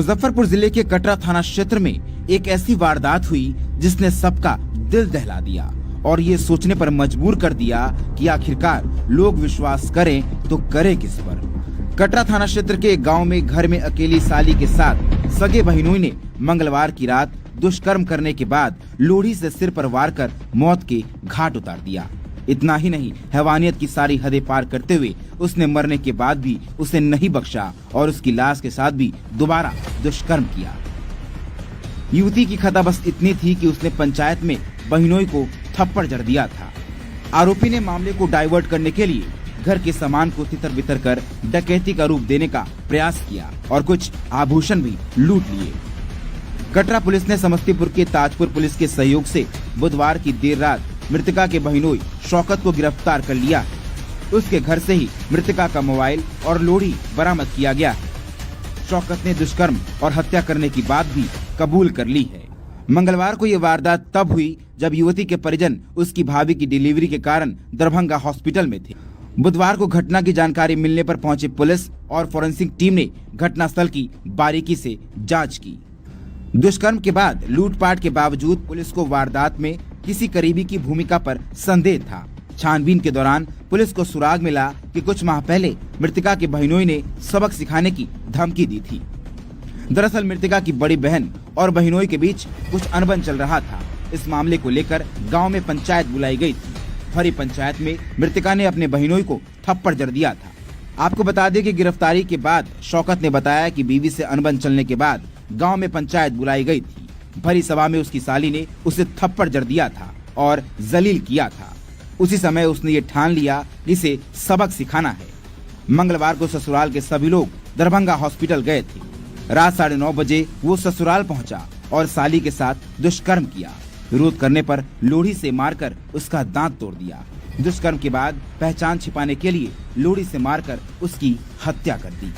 मुजफ्फरपुर जिले के कटरा थाना क्षेत्र में एक ऐसी वारदात हुई जिसने सबका दिल दहला दिया और ये सोचने पर मजबूर कर दिया कि आखिरकार लोग विश्वास करें तो करें किस पर। कटरा थाना क्षेत्र के एक गांव में घर में अकेली साली के साथ सगे बहनोई ने मंगलवार की रात दुष्कर्म करने के बाद लोढ़ी से सिर पर वार कर मौत के घाट उतार दिया। इतना ही नहीं, हैवानियत की सारी हदें पार करते हुए उसने मरने के बाद भी उसे नहीं बख्शा और उसकी लाश के साथ भी दोबारा दुष्कर्म किया। युवती की खता बस इतनी थी कि उसने पंचायत में बहनोई को थप्पड़ जड़ दिया था। आरोपी ने मामले को डाइवर्ट करने के लिए घर के सामान को तितर बितर कर डकैती का रूप देने का प्रयास किया और कुछ आभूषण भी लूट लिए। कटरा पुलिस ने समस्तीपुर के ताजपुर पुलिस के सहयोग से बुधवार की देर रात मृतका के बहनोई शौकत को गिरफ्तार कर लिया। उसके घर से ही मृतका का मोबाइल और लोढ़ी बरामद किया गया है। शौकत ने दुष्कर्म और हत्या करने की बात भी कबूल कर ली है। मंगलवार को ये वारदात तब हुई जब युवती के परिजन उसकी भाभी की डिलीवरी के कारण दरभंगा हॉस्पिटल में थे। बुधवार को घटना की जानकारी मिलने पर पहुंचे पुलिस और फोरेंसिक टीम ने घटनास्थल की बारीकी से जांच की। दुष्कर्म के बाद लूटपाट के बावजूद पुलिस को वारदात में किसी करीबी की भूमिका पर संदेह था। छानबीन के दौरान पुलिस को सुराग मिला कि कुछ माह पहले मृतका के बहनोई ने सबक सिखाने की धमकी दी थी। दरअसल मृतका की बड़ी बहन और बहनोई के बीच कुछ अनबन चल रहा था। इस मामले को लेकर गांव में पंचायत बुलाई गई थी। भरी पंचायत में मृतका ने अपने बहनोई को थप्पड़ जड़ दिया था। आपको बता दें कि गिरफ्तारी के बाद शौकत ने बताया कि बीवी से अनबन चलने के बाद गांव में पंचायत बुलाई गई थी। भरी सभा में उसकी साली ने उसे थप्पड़ जड़ दिया था और जलील किया था। उसी समय उसने ये ठान लिया कि इसे सबक सिखाना है। मंगलवार को ससुराल के सभी लोग दरभंगा हॉस्पिटल गए थे। रात 9:30 बजे वो ससुराल पहुंचा और साली के साथ दुष्कर्म किया। विरोध करने पर लोढ़ी से मारकर उसका दांत तोड़ दिया। दुष्कर्म के बाद पहचान छिपाने के लिए लोढ़ी से मारकर उसकी हत्या कर दी।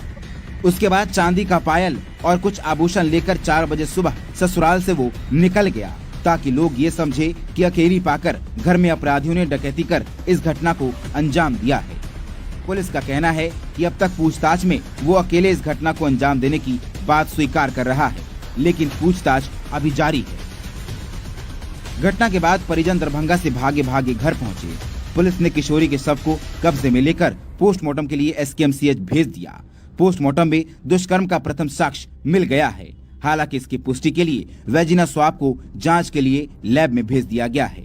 उसके बाद चांदी का पायल और कुछ आभूषण लेकर 4 बजे सुबह ससुराल से वो निकल गया ताकि लोग ये समझे कि अकेली पाकर घर में अपराधियों ने डकैती कर इस घटना को अंजाम दिया है। पुलिस का कहना है कि अब तक पूछताछ में वो अकेले इस घटना को अंजाम देने की बात स्वीकार कर रहा है, लेकिन पूछताछ अभी जारी है। घटना के बाद परिजन दरभंगा से भागे भागे घर पहुंचे। पुलिस ने किशोरी के शव को कब्जे में लेकर पोस्टमार्टम के लिए SKMCH भेज दिया। पोस्टमार्टम में दुष्कर्म का प्रथम साक्ष्य मिल गया है। हालांकि इसकी पुष्टि के लिए वेजिना स्वाब को जांच के लिए लैब में भेज दिया गया है।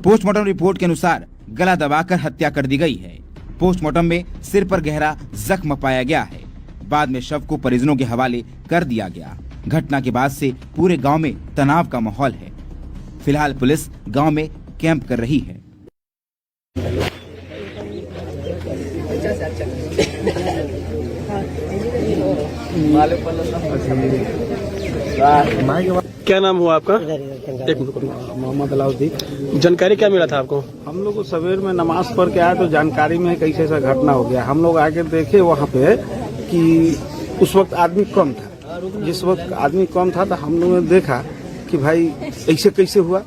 पोस्टमार्टम रिपोर्ट के अनुसार गला दबाकर हत्या कर दी गई है। पोस्टमार्टम में सिर पर गहरा जख्म पाया गया है। बाद में शव को परिजनों के हवाले कर दिया गया। घटना के बाद से पूरे गांव में तनाव का माहौल है। फिलहाल पुलिस गांव में कैंप कर रही है। क्या नाम हुआ आपका? मोहम्मद अलाउद्दीन। जानकारी क्या मिला था आपको? हम लोग को सवेर में नमाज पढ़ के आए तो जानकारी में कैसे ऐसा घटना हो गया। हम लोग आके देखे वहाँ पे कि उस वक्त आदमी कम था। जिस वक्त आदमी कम था तो हम लोगों ने देखा कि भाई ऐसे कैसे हुआ।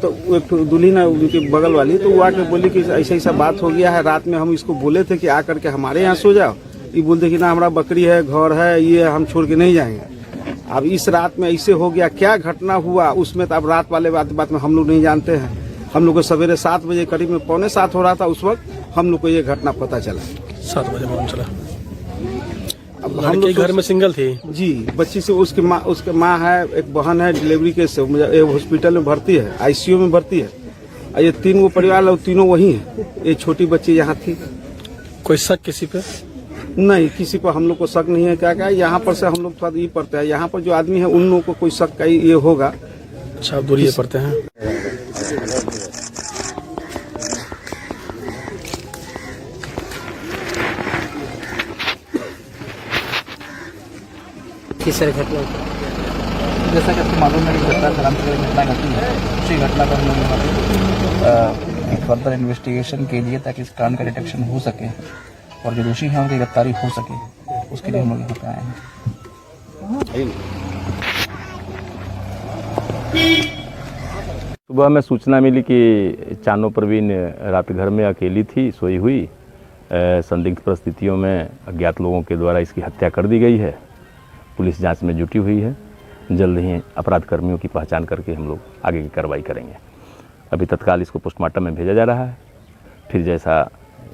तो एक दुल्हन है उनके बगल वाली, तो वो आके बोली कि ऐसा ऐसा बात हो गया है। रात में हम इसको बोले थे कि आकर के हमारे यहाँ सो जाओ। ये बोलते कि ना हमारा बकरी है, घर है, ये हम छोड़ के नहीं जाएंगे। अब इस रात में ऐसे हो गया, क्या घटना हुआ उसमें तो अब रात वाले बात में हम लोग नहीं जानते हैं। हम लोग को सवेरे 7 बजे करीब में 6:45 हो रहा था, उस वक्त हम लोग को ये घटना पता चला। 7 बजे मालूम चला। अब हम लोग घर में सिंगल थी जी। बच्ची से उसके माँ है, एक बहन है, डिलीवरी के से हॉस्पिटल में भर्ती है, ICU में भर्ती है। और ये 3 वो परिवार लोग तीनों वही है। ये छोटी बच्ची यहाँ थी। कोई शक किसी पे? नहीं, किसी पर हम लोग को शक नहीं है। क्या यहाँ पर से हम लोग थोड़ा ये पढ़ते हैं, यहाँ पर जो आदमी है उन लोगों को कोई शक का ये होगा। अच्छा, दूरी पढ़ते हैं। किस तरह घटना जैसा कि आपको मालूम है कि घटना घटी है, उसी घटना पर हम लोग फर्दर इन्वेस्टिगेशन के लिए ताकि इस कांड का डिटेक्शन हो सके और जो दोषी हैं उनकी गिरफ्तारी हो सके, उसके लिए हम लोग यहाँ पे आए हैं। सुबह में सूचना मिली कि चानो परवीन रात घर में अकेली थी, सोई हुई। संदिग्ध परिस्थितियों में अज्ञात लोगों के द्वारा इसकी हत्या कर दी गई है पुलिस जांच में जुटी हुई है। जल्द ही अपराध कर्मियों की पहचान करके हम लोग आगे की कार्रवाई करेंगे। अभी तत्काल इसको पोस्टमार्टम में भेजा जा रहा है, फिर जैसा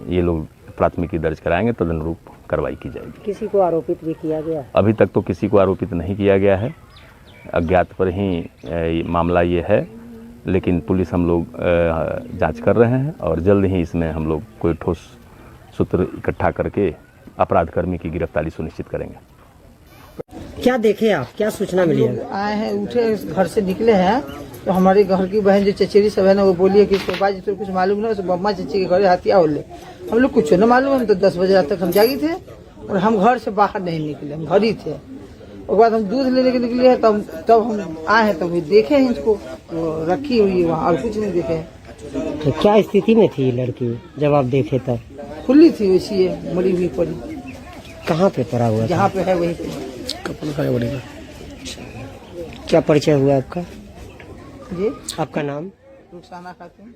ये लोग प्राथमिकी दर्ज कराएंगे तदनुरूप कार्रवाई की जाएगी। किसी को आरोपित भी किया गया? अभी तक तो किसी को आरोपित नहीं किया गया है, अज्ञात पर ही मामला ये है, लेकिन पुलिस हम लोग जांच कर रहे हैं और जल्द ही इसमें हम लोग कोई ठोस सूत्र इकट्ठा करके अपराध कर्मी की गिरफ्तारी सुनिश्चित करेंगे। क्या देखे आप, क्या सूचना मिली है? आए हैं, उठे घर से निकले हैं तो हमारे घर की बहन जो चचेरी सब है ना, वो बोली है कि बाजी तो कुछ मालूम ना, बम्मा चची के घर हत्या हो ले। हम लोग कुछ न मालूम, हम तो 10 बजे रात तक हम जागी थे और हम घर से बाहर नहीं निकले, हम घर ही थे। उसके बाद हम दूध लेने के निकले हैं, तब हम आए हैं, तब देखे हैं इसको तो रखी हुई है वहाँ, और कुछ नहीं देखे। तो क्या स्थिति में थी लड़की जब आप देखे तब? खुली थी, वैसी है, मरी हुई पड़ी। कहाँ पे पड़ा हुआ था? जहाँ पे है वहीं पे। कपल का बड़ी का। क्या परिचय हुआ आपका? जी, आपका नाम? रुखसाना खातून।